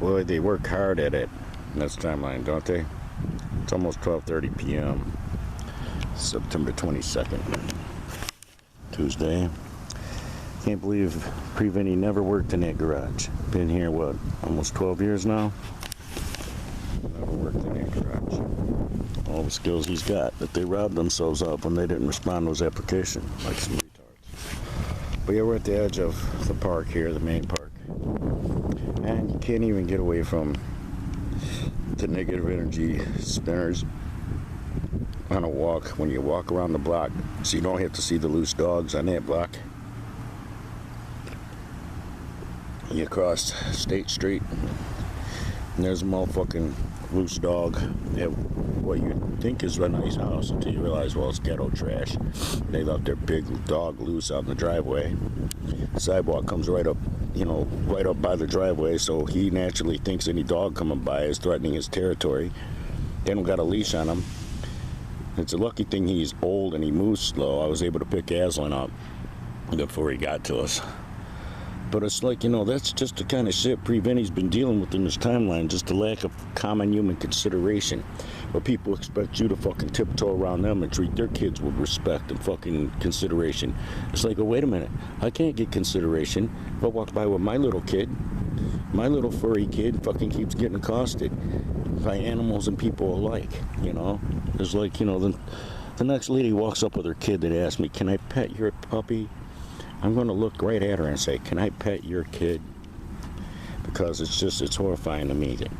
Boy, they work hard at it. That's timeline, don't they? It's almost 12:30 p.m. September 22nd, Tuesday. Can't believe Vini never worked in that garage. Been here, what, almost 12 years now? Never worked in that garage. All the skills he's got, that they robbed themselves of when they didn't respond to his application, like some retards. But yeah, we're at the edge of the park here, the main park. And you can't even get away from the negative energy spinners on a walk when you walk around the block, so you don't have to see the loose dogs on that block. You cross State Street and there's a motherfucking loose dog at what you think is a nice house until you realize, well, it's ghetto trash. They left their big dog loose out in the driveway. The sidewalk comes right up, right up by the driveway, so he naturally thinks any dog coming by is threatening his territory. They don't got a leash on him. It's a lucky thing he's old and he moves slow. I was able to pick Aslan up before he got to us. But it's like, that's just the kind of shit Vini's been dealing with in his timeline, just the lack of common human consideration. Where people expect you to fucking tiptoe around them and treat their kids with respect and fucking consideration. It's like, oh, wait a minute, I can't get consideration if I walk by with my little kid. My little furry kid fucking keeps getting accosted by animals and people alike, It's like, the next lady walks up with her kid that asks me, can I pet your puppy? I'm going to look right at her and say, can I pet your kid? Because it's horrifying to me that,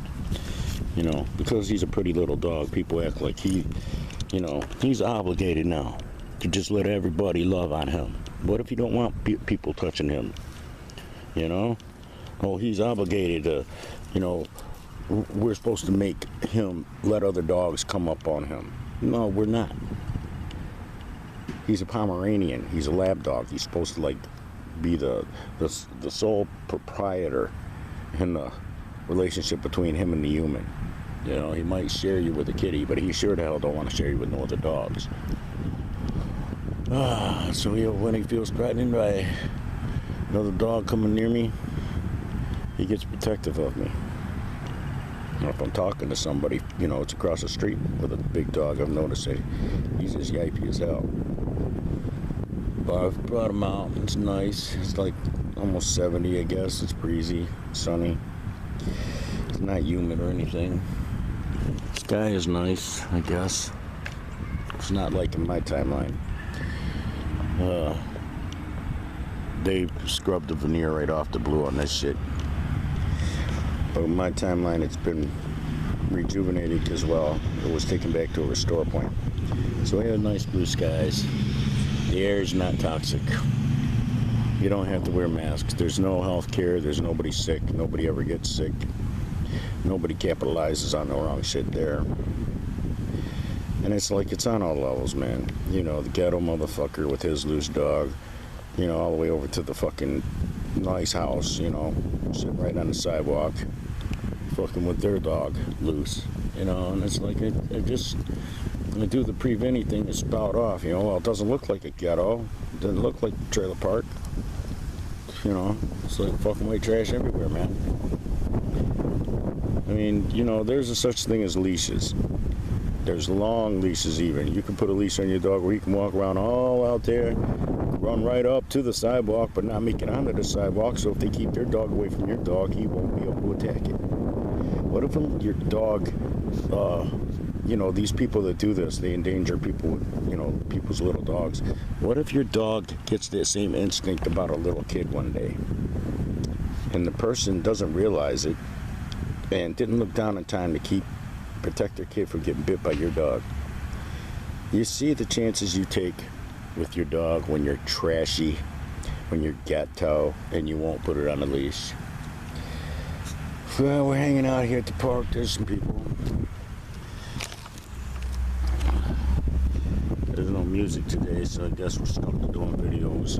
because he's a pretty little dog, people act like he's obligated now to just let everybody love on him. What if you don't want people touching him? Oh, he's obligated to, we're supposed to make him let other dogs come up on him. No, we're not. He's a Pomeranian. He's a lab dog. He's supposed to be the sole proprietor in the relationship between him and the human. He might share you with a kitty, but he sure the hell don't want to share you with no other dogs. So when he feels threatened by another dog coming near me, he gets protective of me. Or if I'm talking to somebody, it's across the street with a big dog, I've noticed that he's as yippy as hell. But I've brought him out. It's nice. It's like almost 70, I guess. It's breezy, sunny. It's not humid or anything. Sky is nice, I guess. It's not like in my timeline. They scrubbed the veneer right off the blue on this shit. But in my timeline, it's been rejuvenated as well. It was taken back to a restore point. So we have nice blue skies. The air is not toxic. You don't have to wear masks. There's no health care. There's nobody sick. Nobody ever gets sick. Nobody capitalizes on the wrong shit there. And it's like, it's on all levels, man. The ghetto motherfucker with his loose dog, all the way over to the fucking nice house, sitting right on the sidewalk, fucking with their dog loose, and it's like, I do the Vini thing to spout off, well, it doesn't look like a ghetto, it doesn't look like a trailer park, it's like fucking white trash everywhere, man. I mean, there's a such thing as leashes. There's long leashes even. You can put a leash on your dog where you can walk around all out there, run right up to the sidewalk, but not make it onto the sidewalk, so if they keep their dog away from your dog, he won't be able to attack it. What if your dog, these people that do this, they endanger people with, people's little dogs. What if your dog gets that same instinct about a little kid one day, and the person doesn't realize it, and didn't look down in time to protect their kid from getting bit by your dog? You see the chances you take with your dog when you're trashy, when you're ghetto, and you won't put it on a leash. Well, we're hanging out here at the park. There's some people. There's no music today, so I guess we're stuck to doing videos.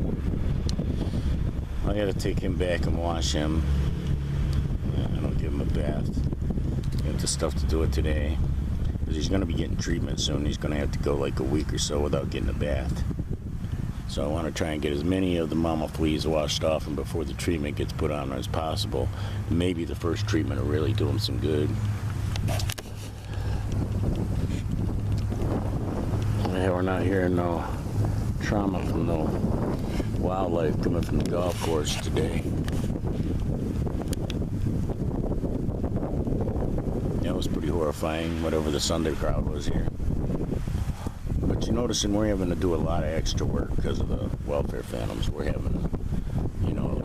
I gotta take him back and wash him. I don't give him a bath. I have the stuff to do it today. Because he's gonna be getting treatment soon. He's gonna have to go like a week or so without getting a bath. So I want to try and get as many of the Motuphi washed off and before the treatment gets put on as possible. Maybe the first treatment will really do them some good. Yeah, we're not hearing no trauma from no wildlife coming from the golf course today. That was pretty horrifying, whatever the Sunday crowd was here. But you're noticing we're having to do a lot of extra work because of the welfare phantoms. We're having to,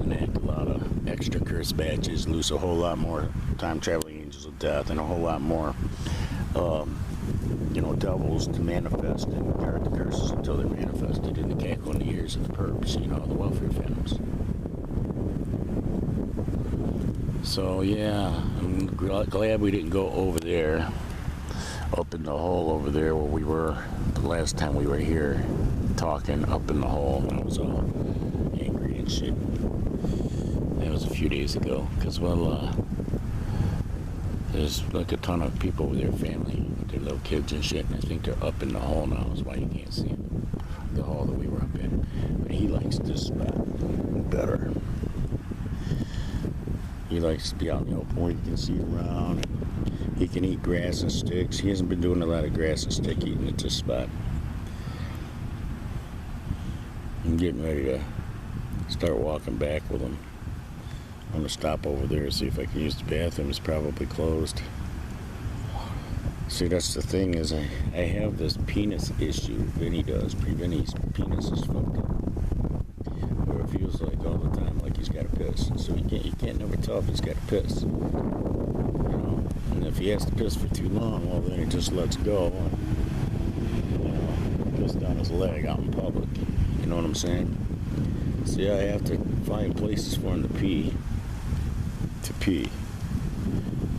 enact a lot of extra curse batches, loose a whole lot more time-traveling angels of death, and a whole lot more, devils to manifest and guard the curses until they're manifested in the cackling ears of perps, the welfare phantoms. So, yeah, I'm glad we didn't go over there, up in the hole over there where we were the last time we were here, talking up in the hole, and I was all angry and shit. That was a few days ago, because, there's like a ton of people with their family, with their little kids and shit, and I think they're up in the hole now, is why you can't see them, the hole that we were up in. But he likes this spot better. He likes to be out in the open where you can see around. He can eat grass and sticks. He hasn't been doing a lot of grass and stick eating at this spot. I'm getting ready to start walking back with him. I'm going to stop over there and see if I can use the bathroom. It's probably closed. See, that's the thing is I have this penis issue. Vini does. Vini's penis is fucked up. Where it feels like all the time like he's got to piss. So you can't never tell if he's got to piss. And if he has to piss for too long, well, then he just lets go and, piss down his leg out in public. You know what I'm saying? See, I have to find places for him to pee.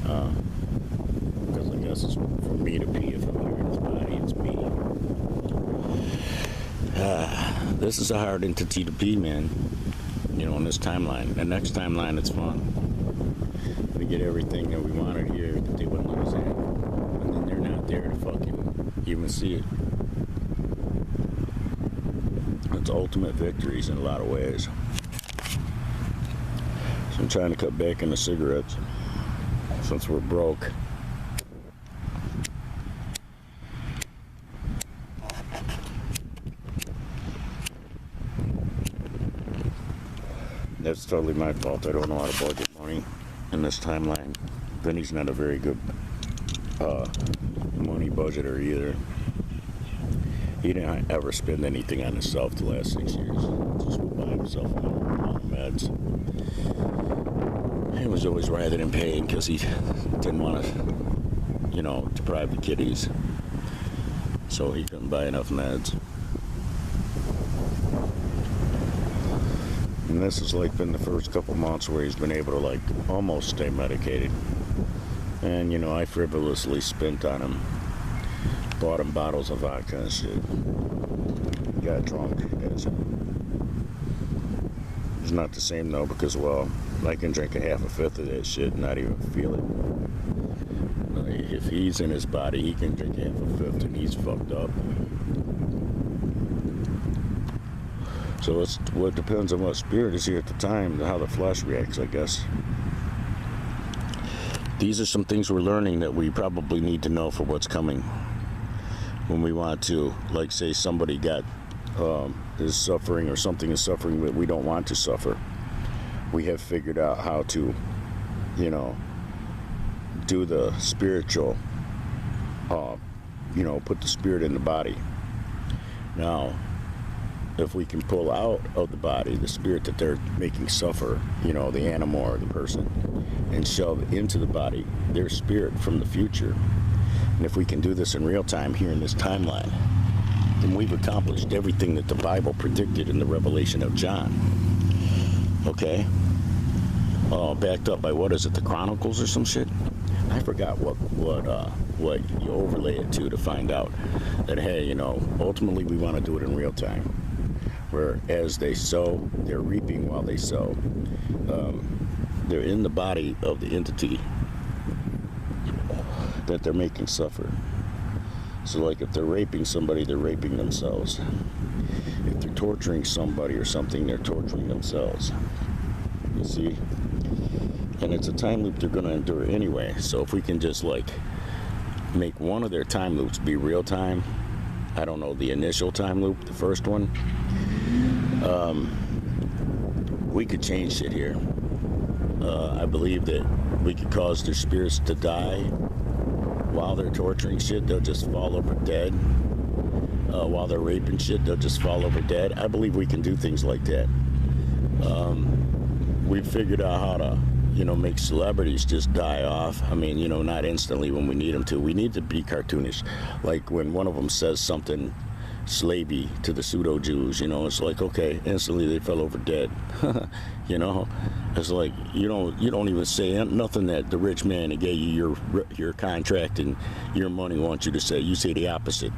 Because I guess it's for me to pee. If I'm here in his body, it's me. This is a hard entity to pee, man. In this timeline. The next timeline, it's fun. We get everything that we wanted here that they wouldn't let us have. And then they're not there to fucking even see it. It's ultimate victories in a lot of ways. So I'm trying to cut back into cigarettes since we're broke. That's totally my fault. I don't know how to budget money in this timeline. Vinny's not a very good money budgeter either. He didn't ever spend anything on himself the last 6 years. Just would buy himself on meds. He was always rather than paying because he didn't want to, deprive the kiddies. So he couldn't buy enough meds. And this has been the first couple months where he's been able to almost stay medicated. And I frivolously spent on him. Bought him bottles of vodka and shit. Got drunk. It's not the same though because I can drink a half a fifth of that shit and not even feel it. If he's in his body, he can drink half a fifth and he's fucked up. So it depends on what spirit is here at the time, how the flesh reacts, I guess. These are some things we're learning that we probably need to know for what's coming. When we want to, say somebody is suffering or something is suffering that we don't want to suffer. We have figured out how to, do the spiritual, put the spirit in the body. Now, if we can pull out of the body the spirit that they're making suffer, the animal or the person, and shove into the body their spirit from the future, and if we can do this in real time here in this timeline, then we've accomplished everything that the Bible predicted in the Revelation of John. Okay? Backed up by, the Chronicles or some shit? I forgot what you overlay it to find out that, hey, ultimately we want to do it in real time. Where as they sow, they're reaping while they sow. They're in the body of the entity that they're making suffer. So if they're raping somebody, they're raping themselves. If they're torturing somebody or something, they're torturing themselves. You see? And it's a time loop they're going to endure anyway. So if we can just like make one of their time loops be real time, I don't know, the initial time loop, the first one, we could change shit here. I believe that we could cause their spirits to die while they're torturing shit. They'll just fall over dead. While they're raping shit, they'll just fall over dead. I believe we can do things like that. We've figured out how to, you know, make celebrities just die off. I mean, you know, not instantly when we need them to. We need to be cartoonish. Like when one of them says something slavey to the pseudo-Jews, you know, it's like, okay, instantly they fell over dead. You know, it's like you don't even say nothing that the rich man that gave you your contract and your money wants you to say. You say the opposite.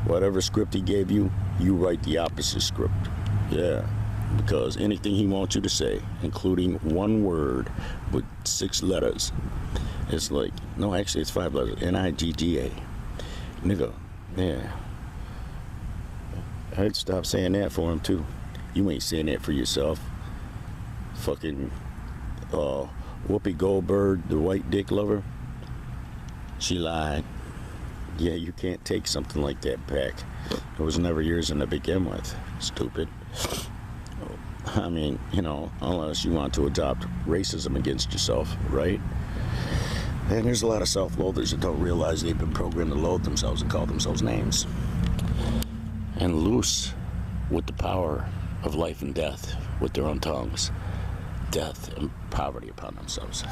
Whatever script he gave you, you write the opposite script. Yeah, because anything he wants you to say, including one word with 6 letters, it's like, no, actually it's 5 letters, N-I-G-G-A. Nigga, yeah. I'd stop saying that for him too. You ain't saying that for yourself. Fucking Whoopi Goldberg, the white dick lover, she lied. Yeah, you can't take something like that back. It was never yours to begin with, stupid. I mean, you know, unless you want to adopt racism against yourself, right? And there's a lot of self-loathers that don't realize they've been programmed to loathe themselves and call themselves names. And loose with the power of life and death with their own tongues. Death and poverty upon themselves.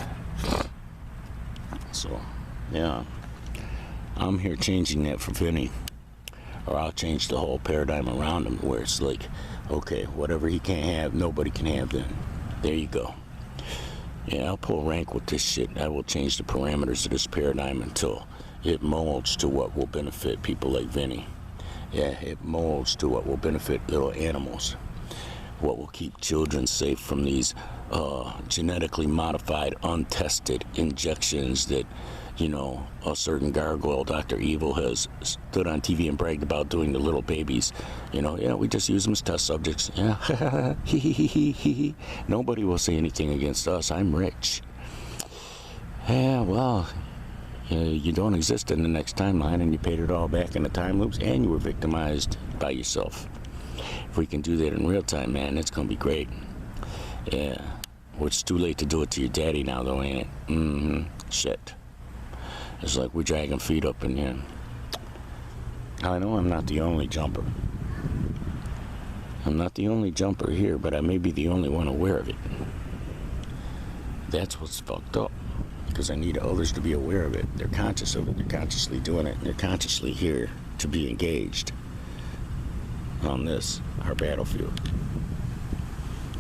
So, yeah. I'm here changing that for Vini. Or I'll change the whole paradigm around him where it's like, okay, whatever he can't have, nobody can have then. There you go. Yeah, I'll pull rank with this shit. I will change the parameters of this paradigm until it molds to what will benefit people like Vini. Yeah, it molds to what will benefit little animals. What will keep children safe from these genetically modified, untested injections that, you know, a certain gargoyle, Dr. Evil, has stood on TV and bragged about doing to little babies. You know, yeah, we just use them as test subjects. Yeah, nobody will say anything against us. I'm rich. Yeah, well, you don't exist in the next timeline, and you paid it all back in the time loops, and you were victimized by yourself. If we can do that in real time, man, it's gonna be great. Yeah, well, it's too late to do it to your daddy now, though, ain't it? Mm-hmm. Shit. It's like we're dragging feet up in here. I know I'm not the only jumper. I'm not the only jumper here, but I may be the only one aware of it. That's what's fucked up. Because I need others to be aware of it. They're conscious of it. They're consciously doing it. And they're consciously here to be engaged on this, our battlefield.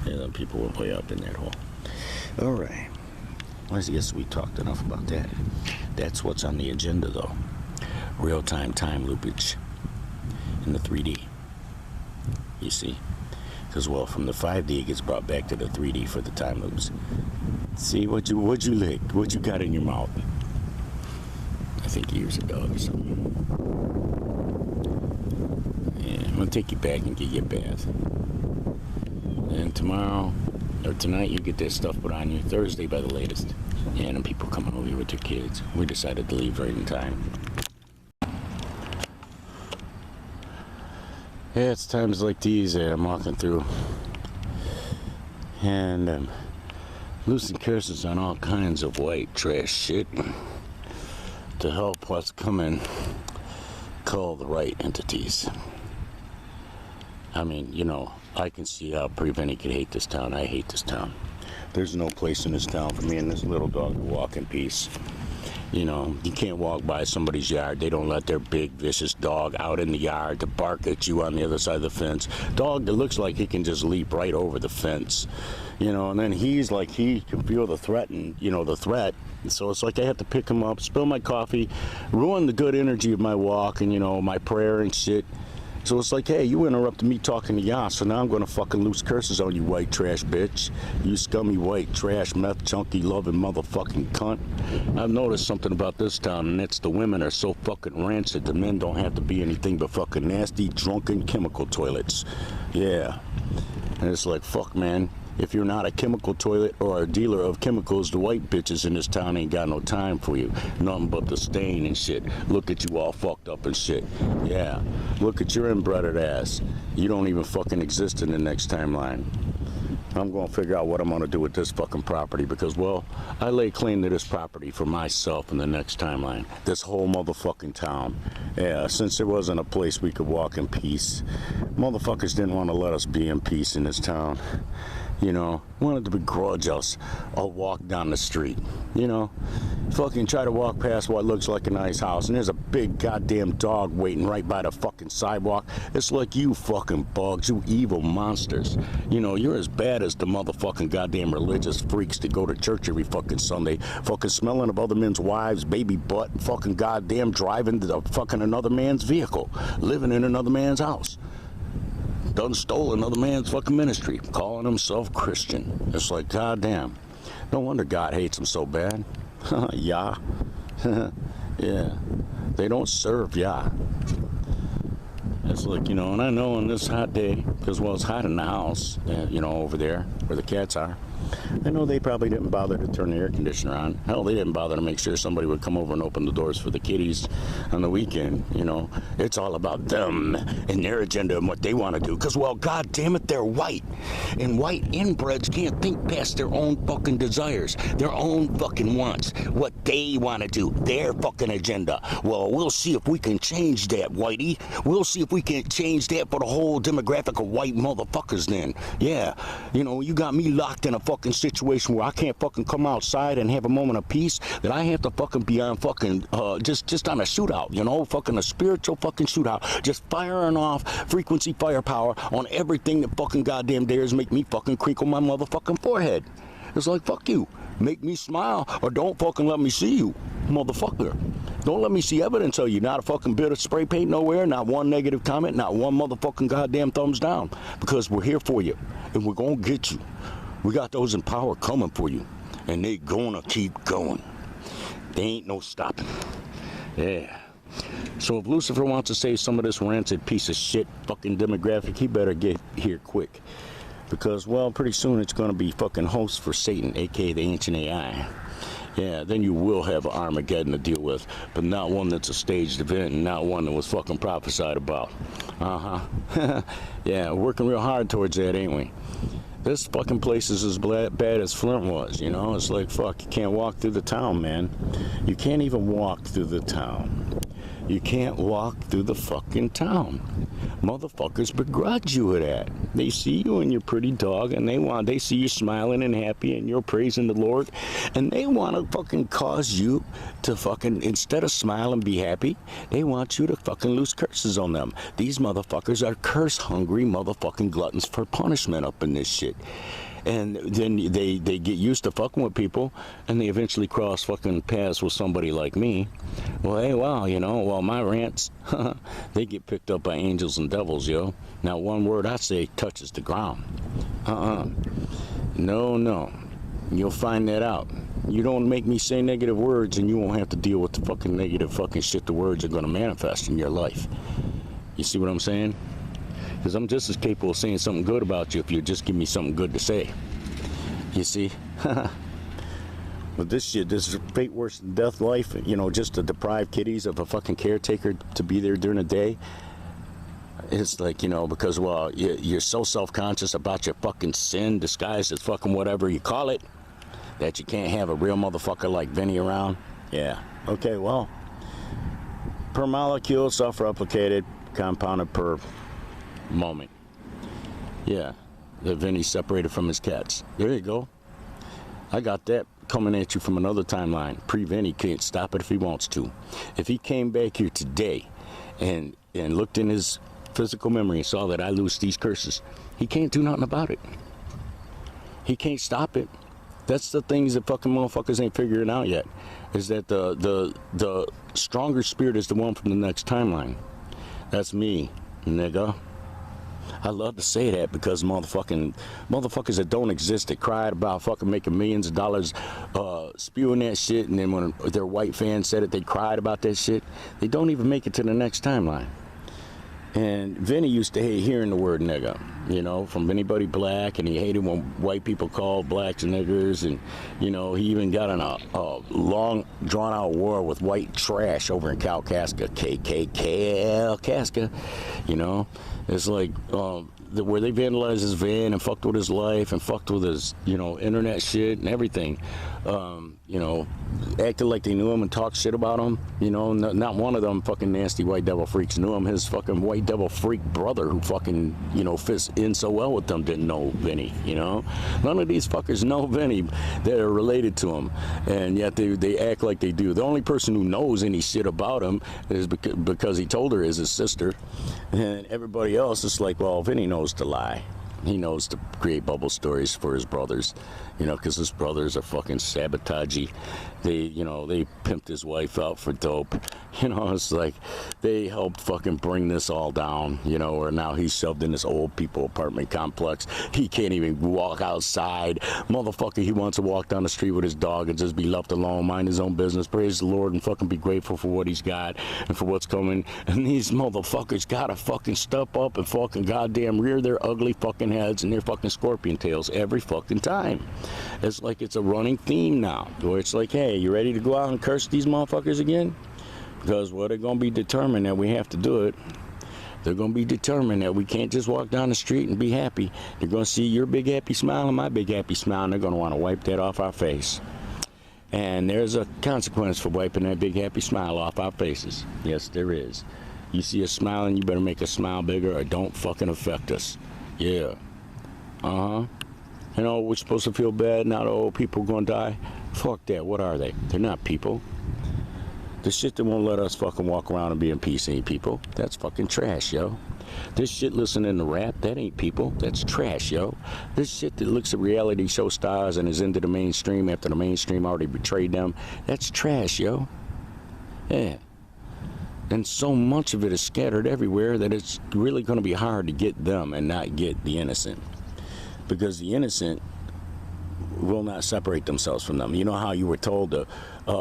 And then people will play up in that hole. All right. Well, I guess we talked enough about that. That's what's on the agenda, though. Real-time time loopage in the 3D. You see? Because, well, from the 5D, it gets brought back to the 3D for the time loops. See, what'd you lick? What you got in your mouth? I think years ago or something. Yeah, I'm gonna take you back and get you a bath. And tomorrow, or tonight, you get that stuff put on you. Thursday by the latest. Yeah, and people coming over here with their kids. We decided to leave right in time. Yeah, it's times like these that I'm walking through. And loosing curses on all kinds of white trash shit to help what's coming call the right entities. I mean, you know, I can see how Vini could hate this town. I hate this town. There's no place in this town for me and this little dog to walk in peace. You know, you can't walk by somebody's yard. They don't let their big, vicious dog out in the yard to bark at you on the other side of the fence. Dog that looks like he can just leap right over the fence. You know, and then he's like, he can feel the threat and, you know, the threat. So it's like I have to pick him up, spill my coffee, ruin the good energy of my walk and, you know, my prayer and shit. So it's like, hey, you interrupted me talking to ya, so now I'm gonna fucking loose curses on you, white trash bitch. You scummy white trash meth chunky loving motherfucking cunt. I've noticed something about this town, and it's the women are so fucking rancid. The men don't have to be anything but fucking nasty, drunken chemical toilets. Yeah. And it's like, fuck, man. If you're not a chemical toilet or a dealer of chemicals, the white bitches in this town ain't got no time for you. Nothing but the stain and shit. Look at you all fucked up and shit. Yeah. Look at your inbred ass. You don't even fucking exist in the next timeline. I'm gonna figure out what I'm gonna do with this fucking property because, well, I lay claim to this property for myself in the next timeline. This whole motherfucking town. Yeah, since there wasn't a place we could walk in peace, motherfuckers didn't want to let us be in peace in this town. You know, wanted to begrudge us a walk down the street. You know, fucking try to walk past what looks like a nice house, and there's a big goddamn dog waiting right by the fucking sidewalk. It's like, you fucking bugs, you evil monsters. You know, you're as bad as the motherfucking goddamn religious freaks that go to church every fucking Sunday, fucking smelling of other men's wives, baby butt, fucking goddamn driving to fucking another man's vehicle, living in another man's house. Done stole another man's fucking ministry, calling himself Christian. It's like, goddamn. No wonder God hates him so bad. Yeah. Yeah. They don't serve Yah. It's like, you know, and I know on this hot day, because, well, it's hot in the house, you know, over there where the cats are. I know they probably didn't bother to turn the air conditioner on. Hell, they didn't bother to make sure somebody would come over and open the doors for the kitties on the weekend. You know, it's all about them and their agenda and what they want to do. Because, well, God damn it, they're white. And white inbreds can't think past their own fucking desires, their own fucking wants, what they want to do, their fucking agenda. Well, we'll see if we can change that, whitey. We'll see if we can change that for the whole demographic of white motherfuckers then. Yeah, you know, you got me locked in a fucking situation where I can't fucking come outside and have a moment of peace, that I have to fucking be on fucking just on a shootout, you know, fucking a spiritual fucking shootout, just firing off frequency firepower on everything that fucking goddamn dares make me fucking crinkle my motherfucking forehead. It's like, fuck you, make me smile or don't fucking let me see you, motherfucker. Don't let me see evidence of you. Not a fucking bit of spray paint nowhere, not one negative comment, not one motherfucking goddamn thumbs down, because we're here for you and we're gonna get you. We got those in power coming for you, and they gonna keep going. They ain't no stopping. Yeah. So if Lucifer wants to save some of this rancid piece of shit fucking demographic, he better get here quick. Because, well, pretty soon it's gonna be fucking hosts for Satan, aka the ancient AI. Yeah, then you will have an Armageddon to deal with, but not one that's a staged event and not one that was fucking prophesied about. Uh-huh. Yeah, working real hard towards that, ain't we? This fucking place is as bad as Flint was, you know? It's like, fuck, you can't walk through the town, man. You can't even walk through the town. You can't walk through the fucking town. Motherfuckers begrudge you with that. They see you and your pretty dog, and they see you smiling and happy, and you're praising the Lord, and they want to fucking cause you to fucking, instead of smile and be happy, they want you to fucking loose curses on them. These motherfuckers are curse-hungry motherfucking gluttons for punishment up in this shit. And then they get used to fucking with people, and they eventually cross fucking paths with somebody like me. Well, hey, wow, you know, well, my rants, they get picked up by angels and devils, yo. Now, one word I say touches the ground. No. You'll find that out. You don't make me say negative words, and you won't have to deal with the fucking negative fucking shit the words are going to manifest in your life. You see what I'm saying? Because I'm just as capable of saying something good about you if you just give me something good to say. You see? But this shit, this is fate worse than death life, you know, just to deprive kitties of a fucking caretaker to be there during the day. It's like, you know, because, well, you're so self-conscious about your fucking sin disguised as fucking whatever you call it, that you can't have a real motherfucker like Vini around. Yeah. Okay, well, per molecule, self-replicated, compounded per moment. Yeah, the Vini separated from his cats. There you go. I got that coming at you from another timeline. Pre-Vini can't stop it if he wants to. If he came back here today and looked in his physical memory and saw that I loosed these curses, he can't do nothing about it. He can't stop it. That's the things that fucking motherfuckers ain't figuring out yet. Is that the stronger spirit is the one from the next timeline. That's me. nigga. I love to say that because motherfuckers that don't exist that cried about fucking making millions of dollars spewing that shit, and then when their white fans said it, they cried about that shit. They don't even make it to the next timeline. And Vini used to hate hearing the word nigga, you know, from anybody black, and he hated when white people called blacks niggers, and, you know, he even got in a long, drawn-out war with white trash over in Kalkaska, Kalkaska, you know. It's like where they vandalized his van and fucked with his life and fucked with his, you know, internet shit and everything. You know, acted like they knew him and talked shit about him. You know, not one of them fucking nasty white devil freaks knew him. His fucking white devil freak brother who fucking, you know, fits in so well with them didn't know Vini, you know. None of these fuckers know Vini that are related to him, and yet they act like they do. The only person who knows any shit about him is because he told her is his sister, and everybody else is like, well, Vini knows to lie. He knows to create bubble stories for his brothers, you know, because his brothers are fucking sabotagey. They, you know, they pimped his wife out for dope. You know, it's like they helped fucking bring this all down, you know, or now he's shoved in this old people apartment complex. He can't even walk outside. Motherfucker, he wants to walk down the street with his dog and just be left alone, mind his own business, praise the Lord, and fucking be grateful for what he's got and for what's coming. And these motherfuckers gotta fucking step up and fucking goddamn rear their ugly fucking heads and their fucking scorpion tails every fucking time. It's like it's a running theme now, where it's like, hey, you ready to go out and curse these motherfuckers again? Because, well, they're going to be determined that we have to do it. They're going to be determined that we can't just walk down the street and be happy. They're going to see your big happy smile and my big happy smile, and they're going to want to wipe that off our face. And there's a consequence for wiping that big happy smile off our faces. Yes, there is. You see us smiling, you better make us smile bigger or don't fucking affect us. Yeah. Uh-huh. You know, we're supposed to feel bad now that old people going to die. Fuck that. What are they? They're not people. The shit that won't let us fucking walk around and be in peace ain't people. That's fucking trash, yo. This shit listening to rap, that ain't people. That's trash, yo. This shit that looks at reality show stars and is into the mainstream after the mainstream already betrayed them, that's trash, yo. Yeah. And so much of it is scattered everywhere that it's really going to be hard to get them and not get the innocent. Because the innocent will not separate themselves from them. You know how you were told to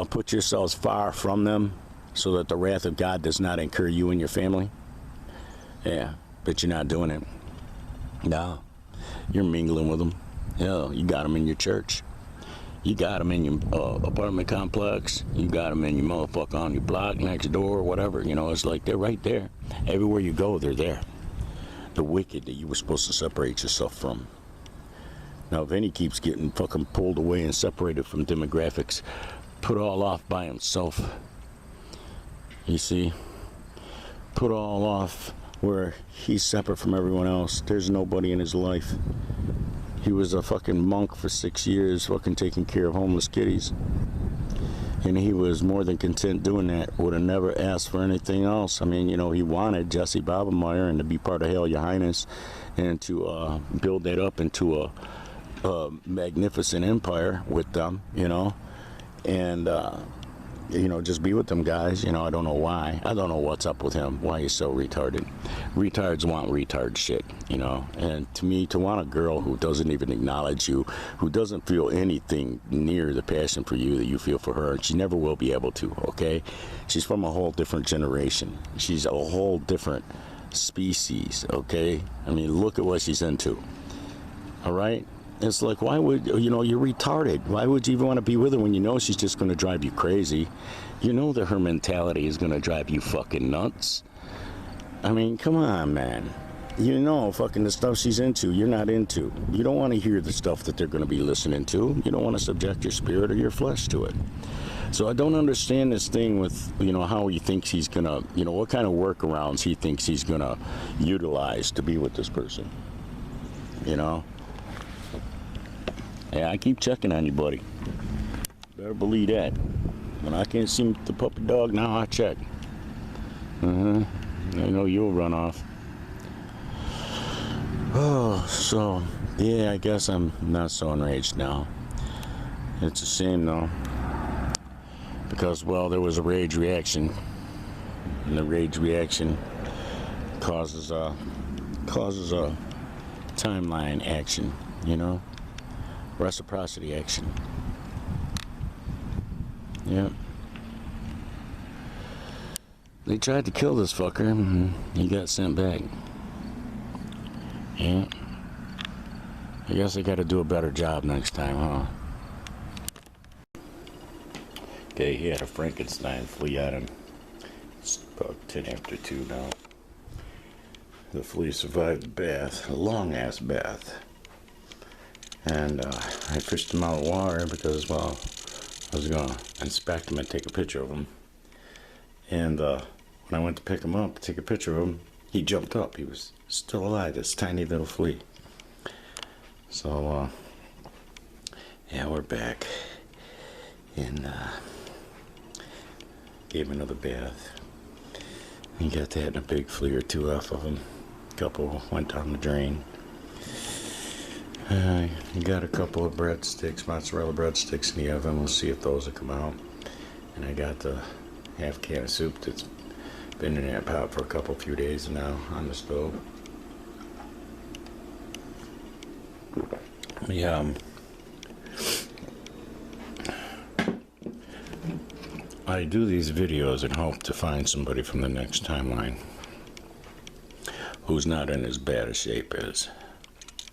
put yourselves far from them so that the wrath of God does not incur you and your family? Yeah, but you're not doing it. No, you're mingling with them. Hell, you got them in your church. You got them in your apartment complex. You got them in your motherfucker on your block next door, whatever. You know, it's like they're right there. Everywhere you go, they're there. The wicked that you were supposed to separate yourself from. Now, Vini keeps getting fucking pulled away and separated from demographics, put all off by himself. You see? Put all off where he's separate from everyone else. There's nobody in his life. He was a fucking monk for 6 years, fucking taking care of homeless kitties. And he was more than content doing that. Would have never asked for anything else. I mean, you know, he wanted Jesse Babenmeyer and to be part of Hail Your Highness and to build that up into a magnificent empire with them, you know, and you know, just be with them guys. You know, I don't know why. I don't know what's up with him, why he's so retarded. Retards want retard shit, you know. And to me, to want a girl who doesn't even acknowledge you, who doesn't feel anything near the passion for you that you feel for her, and she never will be able to, okay? She's from a whole different generation. She's a whole different species, okay? I mean, look at what she's into, all right? It's like, why would, you know, you're retarded. Why would you even want to be with her when you know she's just going to drive you crazy? You know that her mentality is going to drive you fucking nuts. I mean, come on, man. You know fucking the stuff she's into, you're not into. You don't want to hear the stuff that they're going to be listening to. You don't want to subject your spirit or your flesh to it. So I don't understand this thing with, you know, how he thinks he's going to, you know, what kind of workarounds he thinks he's going to utilize to be with this person. You know? Yeah, I keep checking on you, buddy. Better believe that. When I can't see the puppy dog, now I check. I know you'll run off. Oh, so, yeah, I guess I'm not so enraged now. It's a shame, though. Because, well, there was a rage reaction. And the rage reaction causes a timeline action, you know, reciprocity action. Yep. They tried to kill this fucker and he got sent back. Yeah. I guess I gotta do a better job next time, huh? Okay, he had a Frankenstein flea on him. It's about 10 after 2 now. The flea survived the bath, a long ass bath. And I fished him out of water because, well, I was gonna inspect him and take a picture of him. And when I went to pick him up to take a picture of him, he jumped up. He was still alive, this tiny little flea. So, yeah, we're back. And gave him another bath. He got that and a big flea or two off of him. A couple went down the drain. He got a couple of breadsticks, mozzarella breadsticks in the oven. We'll see if those will come out. And I got the half can of soup that's been in that pot for a few days now on the stove. Yeah. I do these videos and hope to find somebody from the next timeline who's not in as bad a shape as,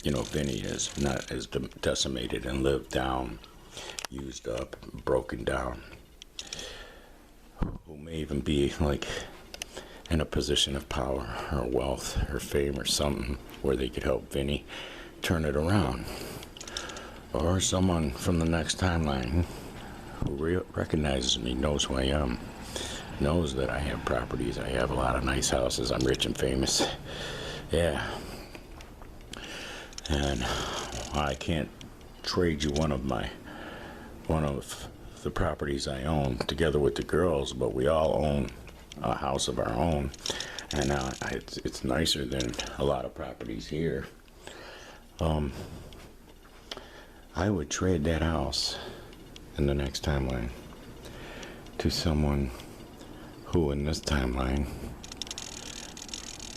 you know, Vini is, not as decimated and lived down, used up, broken down, who may even be like in a position of power or wealth or fame or something where they could help Vini turn it around. Or someone from the next timeline who recognizes me, knows who I am, knows that I have properties, I have a lot of nice houses, I'm rich and famous. Yeah. And I can't trade you one of the properties I own together with the girls, but we all own a house of our own, and it's nicer than a lot of properties here. I would trade that house in the next timeline to someone who in this timeline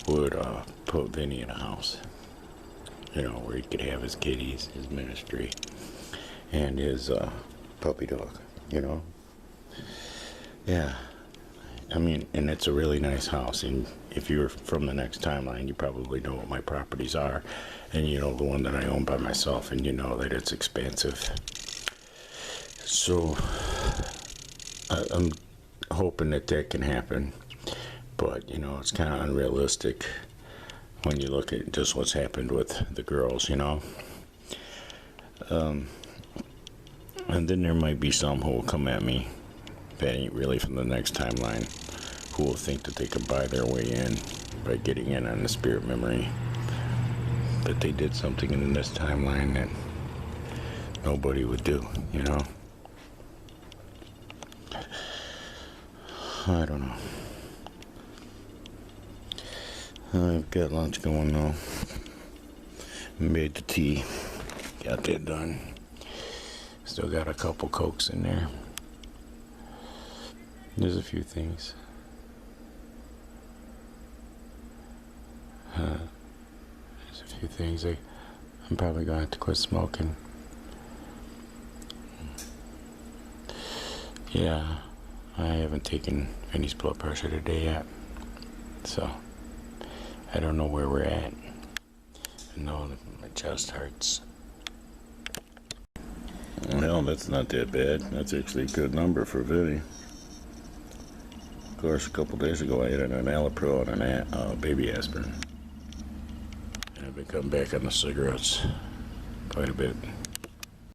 would put Vini in a house, you know, where he could have his kitties, his ministry, and his puppy dog, you know. Yeah, I mean, and it's a really nice house, and if you're from the next timeline, you probably know what my properties are, and you know the one that I own by myself, and you know that it's expansive. So I'm hoping that can happen, but you know, it's kind of unrealistic when you look at just what's happened with the girls, you know. And then there might be some who will come at me that ain't really from the next timeline, who will think that they can buy their way in by getting in on the spirit memory, that they did something in this timeline that nobody would do, you know. I don't know. I've got lunch going though. Made the tea. Got that done. Still got a couple Cokes in there. There's a few things. There's a few things I'm probably going to have to quit smoking. Yeah. I haven't taken Vini's blood pressure today yet, so I don't know where we're at. I know that my chest hurts. Well, that's not that bad. That's actually a good number for Vini. Of course, a couple days ago I had an Alipro and a baby aspirin. And I've been coming back on the cigarettes quite a bit.